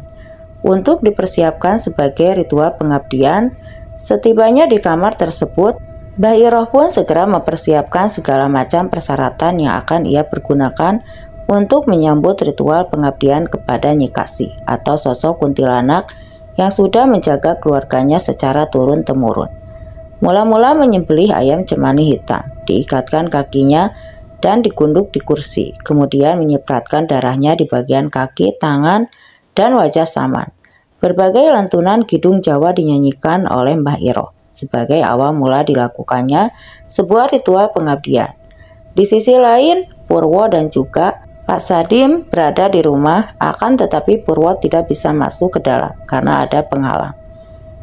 Untuk dipersiapkan sebagai ritual pengabdian, setibanya di kamar tersebut, Mbah Iro pun segera mempersiapkan segala macam persyaratan yang akan ia pergunakan untuk menyambut ritual pengabdian kepada Nyi Kasih atau sosok kuntilanak yang sudah menjaga keluarganya secara turun-temurun. Mula-mula menyembelih ayam cemani hitam, diikatkan kakinya dan digunduk di kursi, kemudian menyipratkan darahnya di bagian kaki, tangan, dan wajah Saman. Berbagai lantunan kidung Jawa dinyanyikan oleh Mbah Iro. Sebagai awal mula dilakukannya sebuah ritual pengabdian. Di sisi lain, Purwo dan juga Pak Sadim berada di rumah, akan tetapi Purwo tidak bisa masuk ke dalam karena ada penghalang.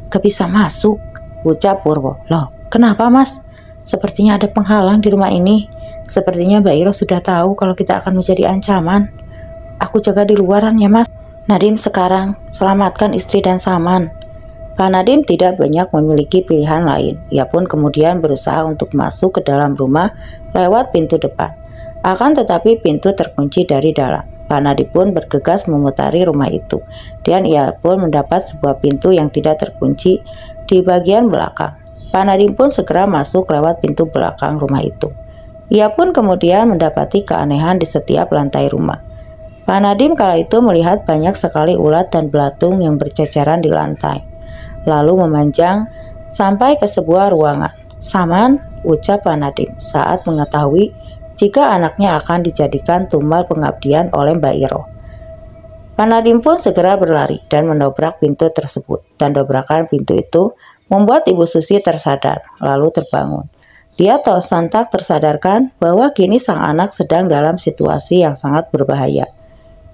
"Gak bisa masuk," ucap Purwo. "Loh, kenapa, Mas? Sepertinya ada penghalang di rumah ini. Sepertinya Mbak Iro sudah tahu kalau kita akan menjadi ancaman. Aku jaga di luaran ya, Mas. Nadim, sekarang selamatkan istri dan Saman." Pak Nadim tidak banyak memiliki pilihan lain. Ia pun kemudian berusaha untuk masuk ke dalam rumah lewat pintu depan. Akan tetapi pintu terkunci dari dalam. Pak Nadim pun bergegas memutari rumah itu, dan ia pun mendapat sebuah pintu yang tidak terkunci di bagian belakang. Pak Nadim pun segera masuk lewat pintu belakang rumah itu. Ia pun kemudian mendapati keanehan di setiap lantai rumah. Pak Nadim kala itu melihat banyak sekali ulat dan belatung yang berceceran di lantai, lalu memanjang sampai ke sebuah ruangan. "Saman," ucap Pak Nadim saat mengetahui jika anaknya akan dijadikan tumbal pengabdian oleh Mbak Iro. Pak Nadim pun segera berlari dan mendobrak pintu tersebut, dan dobrakan pintu itu membuat Ibu Susi tersadar, lalu terbangun. Dia sontak tersadarkan bahwa kini sang anak sedang dalam situasi yang sangat berbahaya.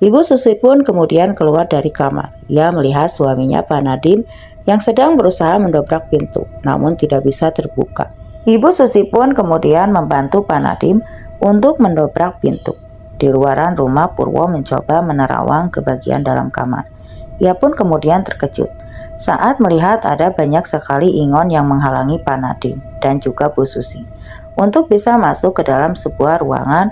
Ibu Susi pun kemudian keluar dari kamar. Ia melihat suaminya Pak Nadim yang sedang berusaha mendobrak pintu, namun tidak bisa terbuka. Ibu Susi pun kemudian membantu Pak Nadim untuk mendobrak pintu. Di luaran rumah, Purwo mencoba menerawang ke bagian dalam kamar. Ia pun kemudian terkejut saat melihat ada banyak sekali ingon yang menghalangi Pak Nadim dan juga Bu Susi untuk bisa masuk ke dalam sebuah ruangan.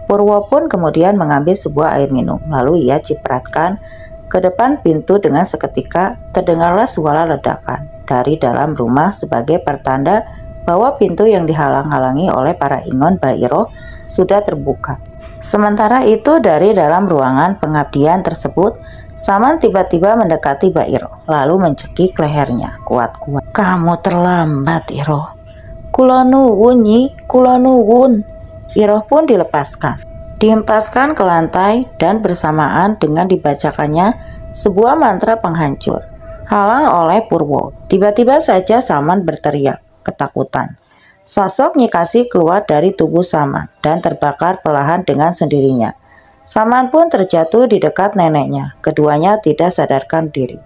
Purwo pun kemudian mengambil sebuah air minum, lalu ia cipratkan ke depan pintu. Dengan seketika terdengarlah suara ledakan dari dalam rumah sebagai pertanda bahwa pintu yang dihalang-halangi oleh para ingon Mbak Iro sudah terbuka. Sementara itu dari dalam ruangan pengabdian tersebut, Saman tiba-tiba mendekati Mbak Iro, lalu mencekik lehernya kuat-kuat. "Kamu terlambat, Iro. Kula nuwun Nyi, kula nuwun." Iro pun dilepaskan, dihempaskan ke lantai, dan bersamaan dengan dibacakannya sebuah mantra penghancur, halang oleh Purwo. Tiba-tiba saja Saman berteriak ketakutan. Sosok Nyi Kasih keluar dari tubuh Saman dan terbakar perlahan dengan sendirinya. Saman pun terjatuh di dekat neneknya. Keduanya tidak sadarkan diri.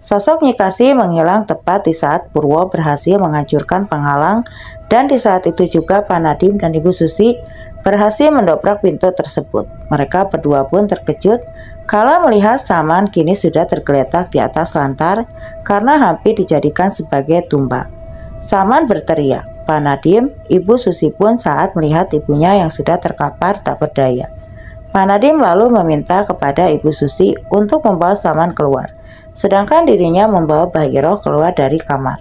Sosok Nyi Kasih menghilang tepat di saat Purwo berhasil menghancurkan penghalang, dan di saat itu juga Pak Nadim dan Ibu Susi berhasil mendobrak pintu tersebut. Mereka berdua pun terkejut kala melihat Saman kini sudah tergeletak di atas lantar karena hampir dijadikan sebagai tumbal. Saman berteriak. Pak Nadim, Ibu Susi pun saat melihat ibunya yang sudah terkapar tak berdaya. Pak Nadim lalu meminta kepada Ibu Susi untuk membawa Saman keluar, sedangkan dirinya membawa Mbak Iro keluar dari kamar.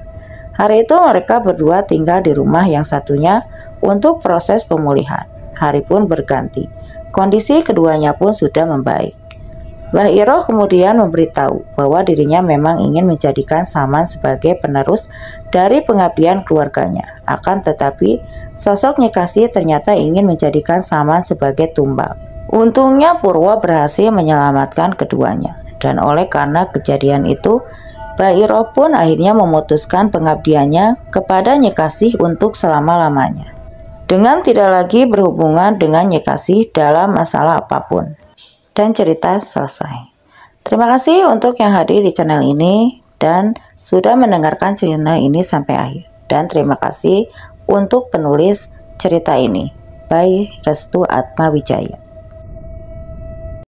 Hari itu mereka berdua tinggal di rumah yang satunya untuk proses pemulihan. Hari pun berganti. Kondisi keduanya pun sudah membaik. Mbak Iro kemudian memberitahu bahwa dirinya memang ingin menjadikan Saman sebagai penerus dari pengabdian keluarganya. Akan tetapi sosok Nyi Kasih ternyata ingin menjadikan Saman sebagai tumbal. Untungnya Purwo berhasil menyelamatkan keduanya, dan oleh karena kejadian itu Mbak Iro pun akhirnya memutuskan pengabdiannya kepada Nyi Kasih untuk selama-lamanya, dengan tidak lagi berhubungan dengan Nyi Kasih dalam masalah apapun. Dan cerita selesai. Terima kasih untuk yang hadir di channel ini dan sudah mendengarkan cerita ini sampai akhir. Dan terima kasih untuk penulis cerita ini, by Restu Atma Wijaya.